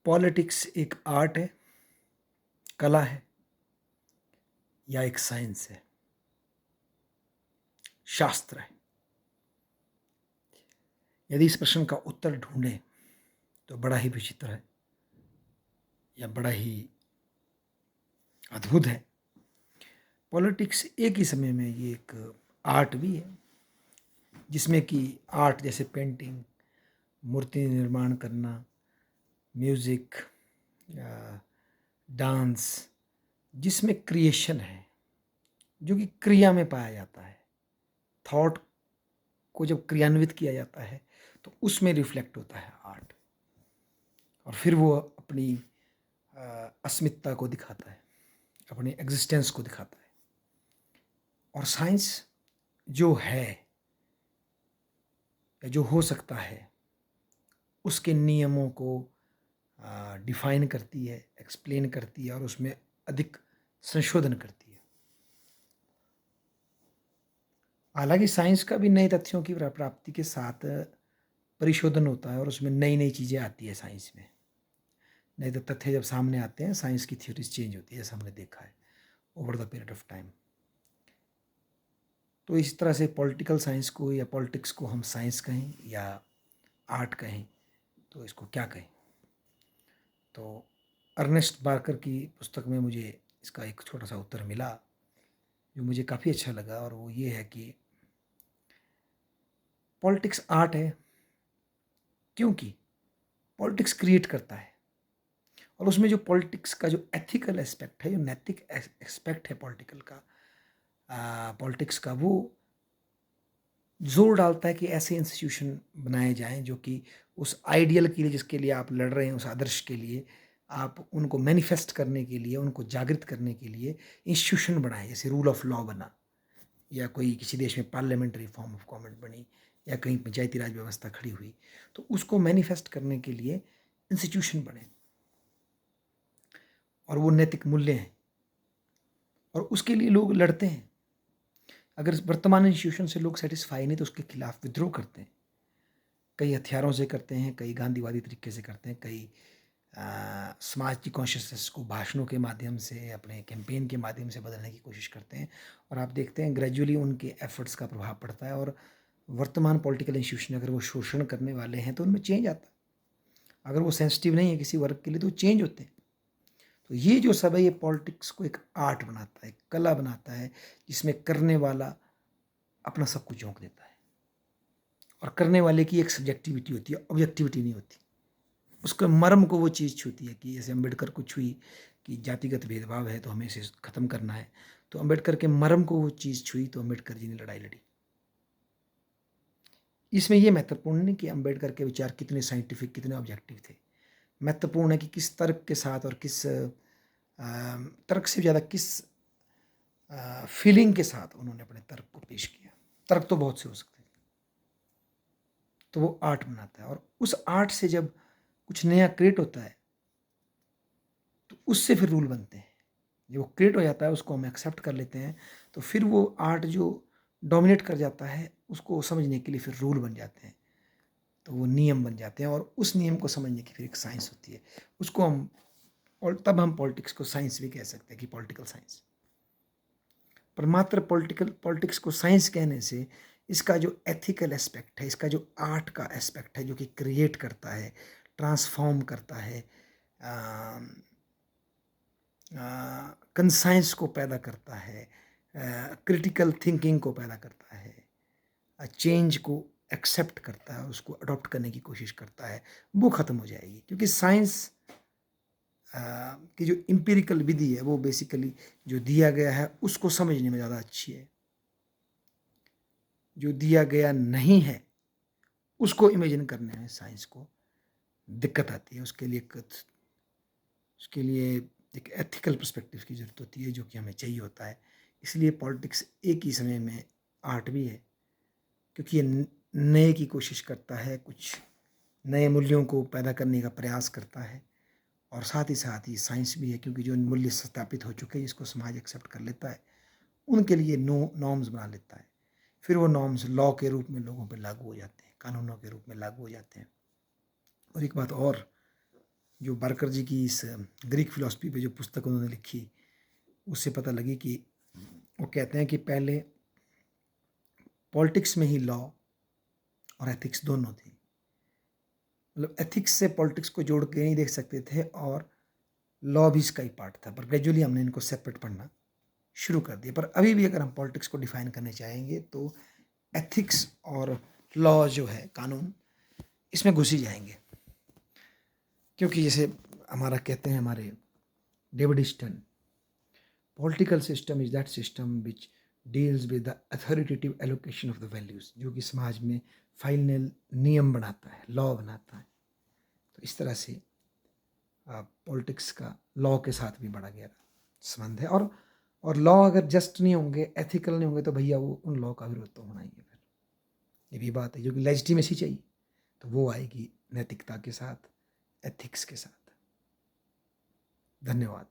Politics एक art है, कला है या एक साइंस है, शास्त्र है? यदि इस प्रश्न का उत्तर ढूंढें तो बड़ा ही विचित्र है या बड़ा ही अद्भुत है। पॉलिटिक्स एक ही समय में ये एक आर्ट भी है, जिसमें कि आर्ट जैसे पेंटिंग, मूर्ति निर्माण करना, म्यूज़िक, डांस, जिसमें क्रिएशन है, जो कि क्रिया में पाया जाता है। थॉट को जब क्रियान्वित किया जाता है तो उसमें रिफ्लेक्ट होता है आर्ट, और फिर वो अपनी अस्मिता को दिखाता है, अपनी एग्जिस्टेंस को दिखाता है। और साइंस जो है या जो हो सकता है, उसके नियमों को डिफाइन करती है, एक्सप्लेन करती है और उसमें अधिक संशोधन करती है। हालांकि साइंस का भी नए तथ्यों की प्राप्ति के साथ परिशोधन होता है और उसमें नई नई चीज़ें आती है साइंस में। नए तथ्य जब सामने आते हैं, साइंस की थ्योरीज चेंज होती है, जैसा हमने देखा है over the period of time. तो इस तरह से पॉलिटिकल साइंस को या पॉलिटिक्स को हम साइंस कहें या आर्ट कहें, तो इसको क्या कहें? तो अर्नेस्ट बार्कर की पुस्तक में मुझे इसका एक छोटा सा उत्तर मिला, जो मुझे काफ़ी अच्छा लगा, और वो ये है कि पॉलिटिक्स आर्ट है क्योंकि पॉलिटिक्स क्रिएट करता है, और उसमें जो पॉलिटिक्स का जो एथिकल एस्पेक्ट है, जो नैतिक एस्पेक्ट है पॉलिटिकल का, पॉलिटिक्स का, वो जोर डालता है कि ऐसे इंस्टीट्यूशन बनाए जाएं जो कि उस आइडियल के लिए, जिसके लिए आप लड़ रहे हैं, उस आदर्श के लिए, आप उनको मैनिफेस्ट करने के लिए, उनको जागृत करने के लिए इंस्टीट्यूशन बनाए। जैसे रूल ऑफ लॉ बना, या कोई किसी देश में पार्लियामेंट्री फॉर्म ऑफ गवर्नमेंट बनी, या कहीं पंचायती राज व्यवस्था खड़ी हुई, तो उसको मैनिफेस्ट करने के लिए इंस्टीट्यूशन बने, और वो नैतिक मूल्य हैं और उसके लिए लोग लड़ते हैं। अगर वर्तमान इंस्टीट्यूशन से लोग सेटिस्फाई नहीं तो उसके खिलाफ विद्रोह करते हैं। कई हथियारों से करते हैं, कई गांधीवादी तरीके से करते हैं, कई समाज की कॉन्शियसनेस को भाषणों के माध्यम से, अपने कैंपेन के माध्यम से बदलने की कोशिश करते हैं। और आप देखते हैं ग्रेजुअली उनके एफर्ट्स का प्रभाव पड़ता है, और वर्तमान पॉलिटिकल इंस्टीट्यूशन अगर वो शोषण करने वाले हैं तो उनमें चेंज आता है। अगर वो सेंसिटिव नहीं है किसी वर्ग के लिए तो चेंज होते हैं। तो ये जो सब है, ये पॉलिटिक्स को एक आर्ट बनाता है, एक कला बनाता है, जिसमें करने वाला अपना सब कुछ झोंक देता है, और करने वाले की एक सब्जेक्टिविटी होती है, ऑब्जेक्टिविटी नहीं होती। उसके मर्म को वो चीज़ छूती है, कि जैसे अम्बेडकर को छुई कि जातिगत भेदभाव है तो हमें इसे ख़त्म करना है, तो अम्बेडकर के मर्म को वो चीज़ छुई, तो अम्बेडकर जी ने लड़ाई लड़ी। इसमें ये महत्वपूर्ण नहीं कि अम्बेडकर के विचार कितने साइंटिफिक, कितने ऑब्जेक्टिव थे। महत्वपूर्ण है कि किस तर्क के साथ और किस तर्क से ज़्यादा किस फीलिंग के साथ उन्होंने अपने तर्क को पेश किया। तर्क तो बहुत से हो सकते हैं, तो वो आर्ट बनाता है, और उस आर्ट से जब कुछ नया क्रिएट होता है तो उससे फिर रूल बनते हैं। जब वो क्रिएट हो जाता है, उसको हम एक्सेप्ट कर लेते हैं, तो फिर वो आर्ट जो डोमिनेट कर जाता है, उसको समझने के लिए फिर रूल बन जाते हैं, तो वो नियम बन जाते हैं, और उस नियम को समझने की फिर एक साइंस होती है। उसको हम, और तब हम पॉलिटिक्स को साइंस भी कह सकते हैं, कि पॉलिटिकल साइंस। पर मात्र पॉलिटिक्स को साइंस कहने से इसका जो एथिकल एस्पेक्ट है, इसका जो आर्ट का एस्पेक्ट है, जो कि क्रिएट करता है, ट्रांसफॉर्म करता है, कंसाइंस को पैदा करता है, क्रिटिकल थिंकिंग को पैदा करता है, चेंज को एक्सेप्ट करता है, उसको अडॉप्ट करने की कोशिश करता है, वो ख़त्म हो जाएगी। क्योंकि साइंस की जो इम्पिरिकल विधि है, वो बेसिकली जो दिया गया है उसको समझने में ज़्यादा अच्छी है। जो दिया गया नहीं है उसको इमेजिन करने में साइंस को दिक्कत आती है। उसके लिए एक एथिकल पर्सपेक्टिव की ज़रूरत होती है, जो कि हमें चाहिए होता है। इसलिए पॉलिटिक्स एक ही समय में आर्ट भी है, क्योंकि ये नए की कोशिश करता है, कुछ नए मूल्यों को पैदा करने का प्रयास करता है, और साथ ही साइंस भी है, क्योंकि जो मूल्य स्थापित हो चुके हैं, जिसको समाज एक्सेप्ट कर लेता है, उनके लिए नॉर्म्स बना लेता है। फिर वो नॉर्म्स लॉ के रूप में लोगों पर लागू हो जाते हैं, कानूनों के रूप में लागू हो जाते हैं। और एक बात और, जो बार्कर जी की इस ग्रीक फिलॉसफी पे जो पुस्तक उन्होंने लिखी, उससे पता लगी कि वो कहते हैं कि पहले पॉलिटिक्स में ही लॉ और एथिक्स दोनों थी। मतलब एथिक्स से पॉलिटिक्स को जोड़ के नहीं देख सकते थे, और लॉ भी इसका ही पार्ट था, पर ग्रेजुअली हमने इनको सेपरेट पढ़ना शुरू कर दिया। पर अभी भी अगर हम पॉलिटिक्स को डिफाइन करने चाहेंगे तो एथिक्स और लॉ जो है, कानून, इसमें घुस ही जाएंगे। क्योंकि जैसे हमारा कहते हैं हमारे David Easton, political system is that system which deals with the authoritative allocation of the values, जो कि समाज में फाइनल नियम बनाता है, लॉ बनाता है। तो इस तरह से पॉलिटिक्स का लॉ के साथ भी बड़ा गहरा संबंध है। और लॉ अगर जस्ट नहीं होंगे, एथिकल नहीं होंगे, तो भैया वो उन लॉ का विरोध तो होना ही है। फिर ये भी बात है, जो कि लेजिटिमेसी चाहिए तो वो आएगी नैतिकता के साथ, एथिक्स के साथ। धन्यवाद।